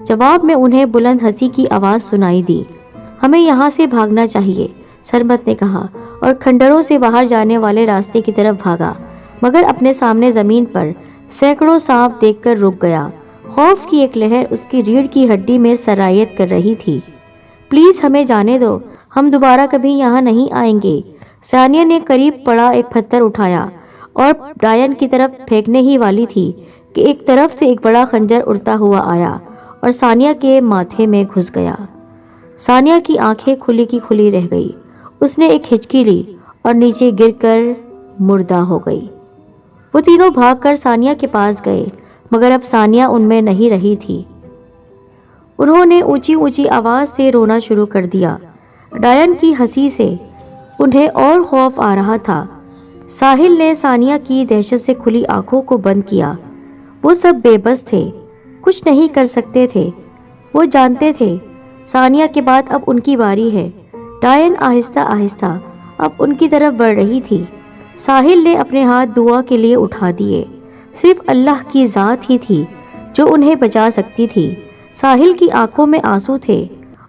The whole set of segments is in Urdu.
جواب میں انہیں بلند ہنسی کی آواز سنائی دی۔ ہمیں یہاں سے بھاگنا چاہیے، سرمت نے کہا اور کھنڈروں سے باہر جانے والے راستے کی طرف بھاگا، مگر اپنے سامنے زمین پر سینکڑوں سانپ دیکھ کر رک گیا۔ خوف کی ایک لہر اس کی ریڑھ کی ہڈی میں سرایت کر رہی تھی۔ پلیز ہمیں جانے دو، ہم دوبارہ کبھی یہاں نہیں آئیں گے۔ ثانیہ نے قریب پڑا ایک پتھر اٹھایا اور ڈائن کی طرف پھینکنے ہی والی تھی کہ ایک طرف سے ایک بڑا خنجر اڑتا ہوا آیا اور ثانیہ کے ماتھے میں گھس گیا۔ ثانیہ کی آنکھیں کھلی کی کھلی رہ گئی۔ اس نے ایک ہچکی لی اور نیچے گر کر مردہ ہو گئی۔ وہ تینوں بھاگ کر ثانیہ کے پاس گئے، مگر اب ثانیہ ان میں نہیں رہی تھی۔ انہوں نے اونچی اونچی آواز سے رونا شروع کر دیا۔ ڈائن کی ہنسی سے انہیں اور خوف آ رہا تھا۔ ساحل نے ثانیہ کی دہشت سے کھلی آنکھوں کو بند کیا۔ وہ سب بے بس تھے، کچھ نہیں کر سکتے تھے۔ وہ جانتے تھے ثانیہ کے بعد اب ان کی باری ہے۔ ڈائن آہستہ آہستہ اب ان کی طرف بڑھ رہی تھی۔ ساحل نے اپنے ہاتھ دعا کے لیے اٹھا دیے۔ صرف اللہ کی ذات ہی تھی جو انہیں بچا سکتی تھی۔ ساحل کی آنکھوں میں آنسو تھے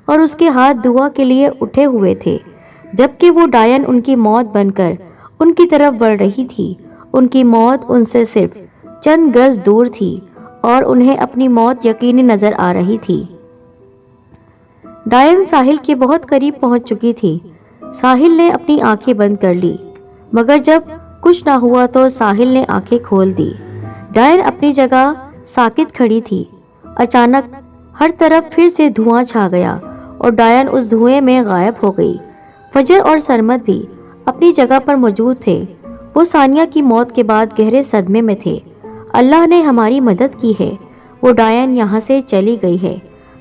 اور اس کے ہاتھ دعا کے لیے اٹھے ہوئے تھے، جبکہ وہ ڈائن ان کی موت بن کر ان کی طرف بڑھ رہی تھی۔ ان کی موت ان سے صرف چند گز دور تھی اور انہیں اپنی موت یقینی نظر آ رہی تھی۔ ڈائن ساحل کے بہت قریب پہنچ چکی تھی۔ ساحل نے اپنی آنکھیں بند کر لی، مگر جب کچھ نہ ہوا تو ساحل نے آنکھیں کھول دی۔ ڈائن اپنی جگہ ساکت کھڑی تھی۔ اچانک ہر طرف پھر سے دھواں چھا گیا اور ڈائن اس دھوئیں میں غائب ہو گئی۔ فجر اور سرمد بھی اپنی جگہ پر موجود تھے۔ وہ ثانیہ کی موت کے بعد گہرے صدمے میں تھے۔ اللہ نے ہماری مدد کی ہے، وہ ڈائن یہاں سے چلی گئی ہے،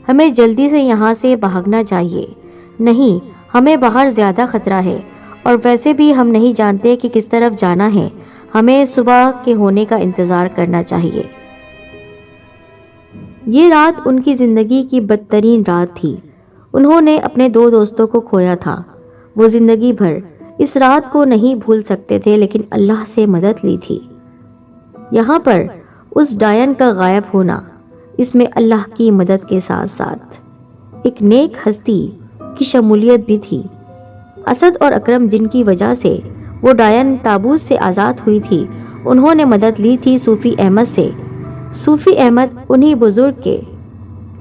ہمیں جلدی سے یہاں سے بھاگنا چاہیے۔ نہیں، ہمیں باہر زیادہ خطرہ ہے اور ویسے بھی ہم نہیں جانتے کہ کس طرف جانا ہے، ہمیں صبح کے ہونے کا انتظار کرنا چاہیے۔ یہ رات ان کی زندگی کی بدترین رات تھی۔ انہوں نے اپنے دو دوستوں کو کھویا تھا۔ وہ زندگی بھر اس رات کو نہیں بھول سکتے تھے، لیکن اللہ سے مدد لی تھی۔ یہاں پر اس ڈائن کا غائب ہونا، اس میں اللہ کی مدد کے ساتھ ساتھ ایک نیک ہستی کی شمولیت بھی تھی۔ اسد اور اکرم، جن کی وجہ سے وہ ڈائن تابوت سے آزاد ہوئی تھی، انہوں نے مدد لی تھی صوفی احمد سے۔ صوفی احمد انہی بزرگ کے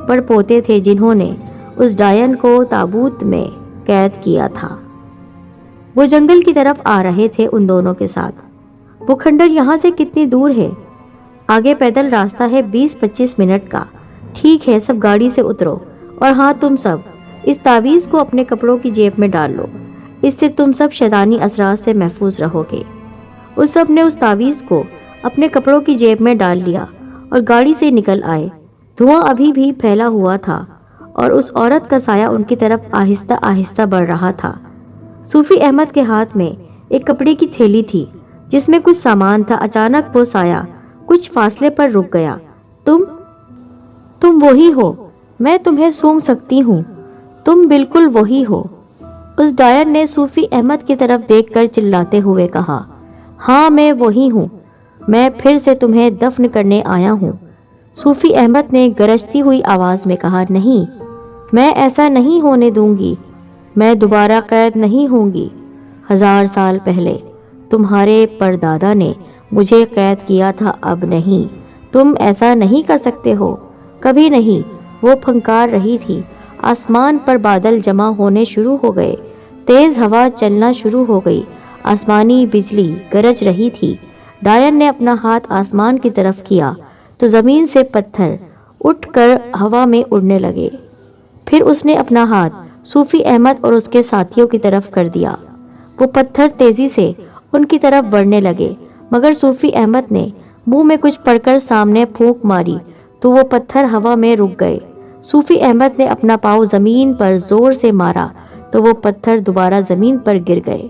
پڑ پوتے تھے جنہوں نے اس ڈائن کو تابوت میں قید کیا تھا۔ وہ جنگل کی طرف آ رہے تھے ان دونوں کے ساتھ۔ وہ کھنڈر یہاں سے کتنی دور ہے؟ آگے پیدل راستہ ہے 20-25 منٹ کا۔ ٹھیک ہے، سب گاڑی سے اترو، اور ہاں، تم سب اس تعویذ کو اپنے کپڑوں کی جیب میں ڈال لو، اس سے تم سب شیطانی اثرات سے محفوظ رہو گے۔ اس سب نے اس تعویذ کو اپنے کپڑوں کی جیب میں ڈال لیا اور گاڑی سے نکل آئے۔ دھواں ابھی بھی پھیلا ہوا تھا اور اس عورت کا سایہ ان کی طرف آہستہ آہستہ بڑھ رہا تھا۔ صوفی احمد کے ہاتھ میں ایک کپڑے کی تھیلی تھی جس میں کچھ سامان تھا۔ اچانک وہ سایہ کچھ فاصلے پر رک گیا۔ تم وہی ہو، میں تمہیں سونگھ سکتی ہوں، تم بالکل وہی ہو، اس ڈائن نے صوفی احمد کی طرف دیکھ کر چلاتے ہوئے کہا۔ ہاں، میں وہی ہوں، میں پھر سے تمہیں دفن کرنے آیا ہوں، صوفی احمد نے گرجتی ہوئی آواز میں کہا۔ نہیں، میں ایسا نہیں ہونے دوں گی، میں دوبارہ قید نہیں ہوں گی۔ 1000 سال پہلے تمہارے پردادا نے مجھے قید کیا تھا، اب نہیں، تم ایسا نہیں کر سکتے ہو، کبھی نہیں۔ وہ پھنکار رہی تھی۔ آسمان پر بادل جمع ہونے شروع ہو گئے، تیز ہوا چلنا شروع ہو گئی، آسمانی بجلی گرج رہی تھی۔ ڈائن نے اپنا ہاتھ آسمان کی طرف کیا تو زمین سے پتھر اٹھ کر ہوا میں اڑنے لگے۔ پھر اس نے اپنا ہاتھ صوفی احمد اور اس کے ساتھیوں کی طرف کر دیا۔ وہ پتھر تیزی سے ان کی طرف بڑھنے لگے، مگر صوفی احمد نے منہ میں کچھ پڑ کر سامنے پھونک ماری تو وہ پتھر ہوا میں رک گئے۔ صوفی احمد نے اپنا پاؤں زمین پر زور سے مارا تو وہ پتھر دوبارہ زمین پر گر گئے۔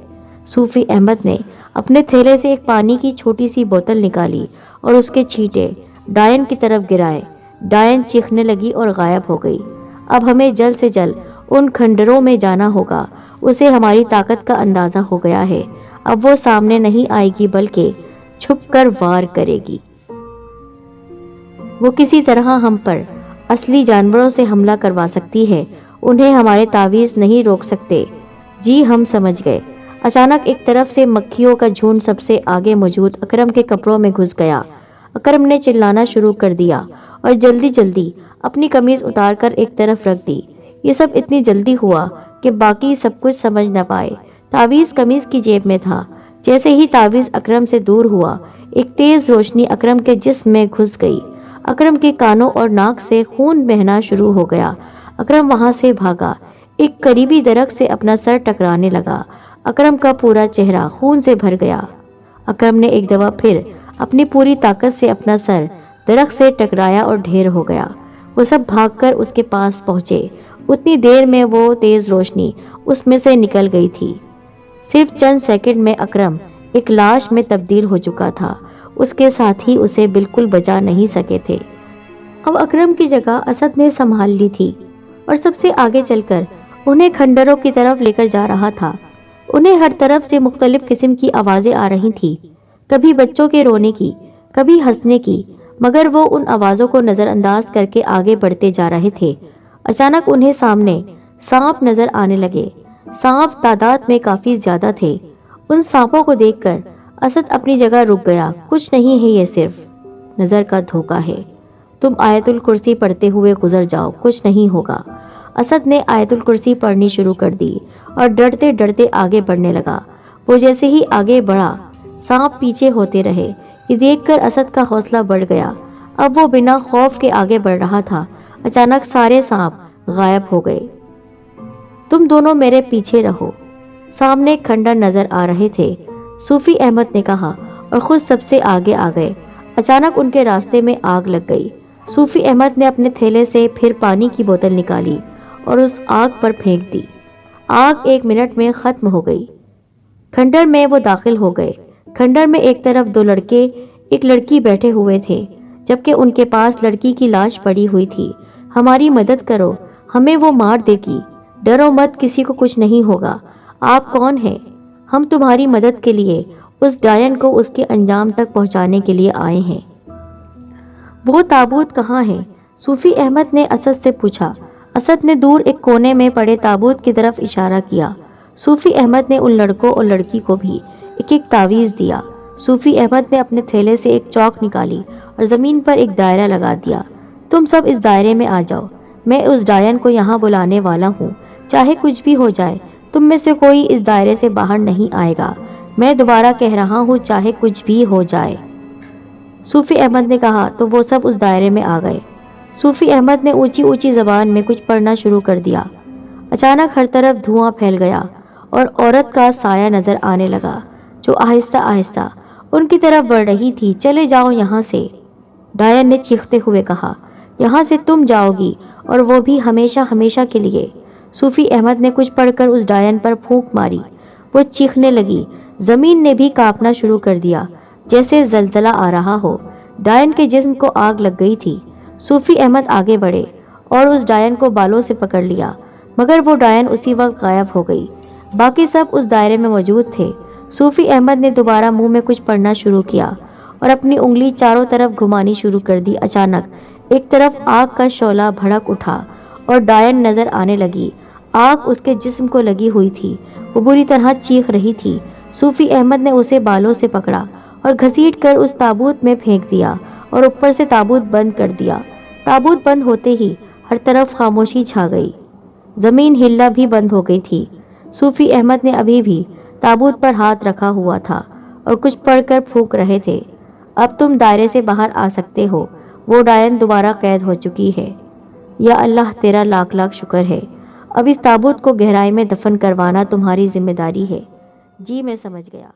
صوفی احمد نے اپنے تھیلے سے ایک پانی کی چھوٹی سی بوتل نکالی اور اس کے چھینٹے ڈائن کی طرف گرائے۔ ڈائن چیخنے لگی اور غائب ہو گئی۔ اب ہمیں جلد سے جلد ان کھنڈروں میں جانا ہوگا، اسے ہماری طاقت کا اندازہ ہو گیا ہے۔ اب وہ سامنے نہیں آئے گی بلکہ چھپ کر وار کرے گی۔ وہ کسی طرح ہم پر اصلی جانوروں سے حملہ کروا سکتی ہے، انہیں ہمارے تعویذ نہیں روک سکتے۔ جی ہم سمجھ گئے۔ اچانک ایک طرف سے مکھیوں کا جھنڈ سب سے آگے موجود اکرم کے کپڑوں میں گھس گیا۔ اکرم نے چلانا شروع کر دیا اور جلدی جلدی اپنی قمیض اتار کر ایک طرف رکھ دی۔ یہ سب اتنی جلدی ہوا کہ باقی سب کچھ سمجھ نہ پائے۔ تعویذ قمیض کی جیب میں تھا۔ جیسے ہی تعویذ اکرم سے دور ہوا، ایک تیز روشنی اکرم کے جسم میں گھس گئی۔ اکرم کے کانوں اور ناک سے خون بہنا شروع ہو گیا۔ اکرم وہاں سے بھاگا، ایک قریبی درخت سے اپنا سر ٹکرانے لگا۔ اکرم کا پورا چہرہ خون سے بھر گیا۔ اکرم نے ایک دفعہ پھر اپنی پوری طاقت سے اپنا سر درخت سے ٹکرایا اور ڈھیر ہو گیا۔ وہ سب بھاگ کر اس کے پاس پہنچے۔ اتنی دیر میں وہ تیز روشنی اس میں سے نکل گئی تھی۔ صرف چند سیکنڈ میں اکرم ایک لاش میں تبدیل ہو چکا تھا۔ اس کے ساتھی اسے بالکل بچا نہیں سکے تھے۔ اب اکرم کی جگہ اسد نے سنبھال لی تھی اور سب سے آگے چل کر انہیں کھنڈروں کی طرف لے کر جا رہا تھا۔ انہیں ہر طرف سے مختلف قسم کی آوازیں آ رہی تھی، کبھی بچوں کے رونے کی، کبھی ہنسنے کی، مگر وہ ان آوازوں کو نظر انداز کر کے آگے بڑھتے جا رہے تھے۔ اچانک انہیں سامنے سانپ نظر آنے لگے۔ سانپ تعداد میں کافی زیادہ تھے۔ ان سانپوں کو دیکھ کر اسد اپنی جگہ رک گیا۔ کچھ نہیں ہے، یہ صرف نظر کا دھوکہ ہے۔ تم آیت الکرسی پڑھتے ہوئے گزر جاؤ، کچھ نہیں ہوگا۔ اسد نے آیت الکرسی پڑھنی شروع کر دی اور ڈرتے ڈرتے آگے بڑھنے لگا۔ وہ جیسے ہی آگے بڑھا، سانپ پیچھے ہوتے رہے۔ یہ دیکھ کر اسد کا حوصلہ بڑھ گیا۔ اب وہ بنا خوف کے آگے بڑھ رہا تھا۔ اچانک سارے سانپ غائب ہو گئے۔ تم دونوں میرے پیچھے رہو۔ سامنے کھنڈر نظر آ رہے تھے، صوفی احمد نے کہا، اور خود سب سے آگے آ گئے۔ اچانک ان کے راستے میں آگ لگ گئی۔ صوفی احمد نے اپنے تھیلے سے پھر پانی کی بوتل نکالی اور اس آگ پر پھینک دی۔ آگ 1 منٹ میں ختم ہو گئی۔ کھنڈر میں وہ داخل ہو گئے۔ کھنڈر میں ایک طرف 2 لڑکے ایک لڑکی بیٹھے ہوئے تھے، جبکہ ان کے پاس لڑکی کی لاش پڑی ہوئی تھی۔ ہماری مدد کرو، ہمیں وہ مار دے گی۔ ڈرو مت، کسی کو کچھ نہیں ہوگا۔ آپ کون ہیں؟ ہم تمہاری مدد کے لیے اس ڈائن کو اس کے انجام تک پہنچانے کے لیے آئے ہیں۔ وہ تابوت کہاں ہے؟ صوفی احمد نے اسد سے پوچھا۔ اسد نے دور ایک کونے میں پڑے تابوت کی طرف اشارہ کیا۔ صوفی احمد نے ان لڑکوں اور لڑکی کو بھی ایک ایک تعویذ دیا۔ صوفی احمد نے اپنے تھیلے سے ایک چوک نکالی اور زمین پر ایک دائرہ لگا دیا۔ تم سب اس دائرے میں آ جاؤ، میں اس ڈائن کو یہاں بلانے والا ہوں۔ چاہے کچھ بھی ہو جائے، تم میں سے کوئی اس دائرے سے باہر نہیں آئے گا۔ میں دوبارہ کہہ رہا ہوں، چاہے کچھ بھی ہو جائے۔ صوفی احمد نے کہا تو وہ سب اس دائرے میں آ گئے۔ صوفی احمد نے اونچی اونچی زبان میں کچھ پڑھنا شروع کر دیا۔ اچانک ہر طرف دھواں پھیل گیا اور عورت کا سایہ نظر آنے لگا جو آہستہ آہستہ ان کی طرف بڑھ رہی تھی۔ چلے جاؤ یہاں سے، ڈائن نے چیختے ہوئے کہا۔ یہاں سے تم جاؤ گی، اور وہ بھی ہمیشہ ہمیشہ کے لیے۔ صوفی احمد نے کچھ پڑھ کر اس ڈائن پر پھونک ماری۔ وہ چیخنے لگی۔ زمین نے بھی کانپنا شروع کر دیا جیسے زلزلہ آ رہا ہو۔ ڈائن کے جسم کو آگ لگ گئی تھی۔ صوفی احمد آگے بڑھے اور اس ڈائن کو بالوں سے پکڑ لیا، مگر وہ ڈائن اسی وقت غائب ہو گئی۔ باقی سب اس دائرے میں موجود تھے۔ صوفی احمد نے دوبارہ منہ میں کچھ پڑھنا شروع کیا اور اپنی انگلی چاروں طرف گھمانی شروع کر دی۔ اچانک ایک طرف آگ کا شعلہ بھڑک اٹھا اور ڈائن نظر آنے لگی۔ آگ اس کے جسم کو لگی ہوئی تھی۔ وہ بری طرح چیخ رہی تھی۔ صوفی احمد نے اسے بالوں سے پکڑا اور گھسیٹ کر اس تابوت میں پھینک دیا اور اوپر سے تابوت بند کر دیا۔ تابوت بند ہوتے ہی ہر طرف خاموشی چھا گئی۔ زمین ہلنا بھی بند ہو گئی تھی۔ صوفی احمد نے ابھی بھی تابوت پر ہاتھ رکھا ہوا تھا اور کچھ پڑھ کر پھونک رہے تھے۔ اب تم دائرے سے باہر آ سکتے ہو۔ وہ ڈائن دوبارہ قید ہو چکی ہے۔ یا اللہ، تیرا لاکھ لاکھ شکر ہے۔ اب اس تابوت کو گہرائی میں دفن کروانا تمہاری ذمہ داری ہے۔ جی میں سمجھ گیا۔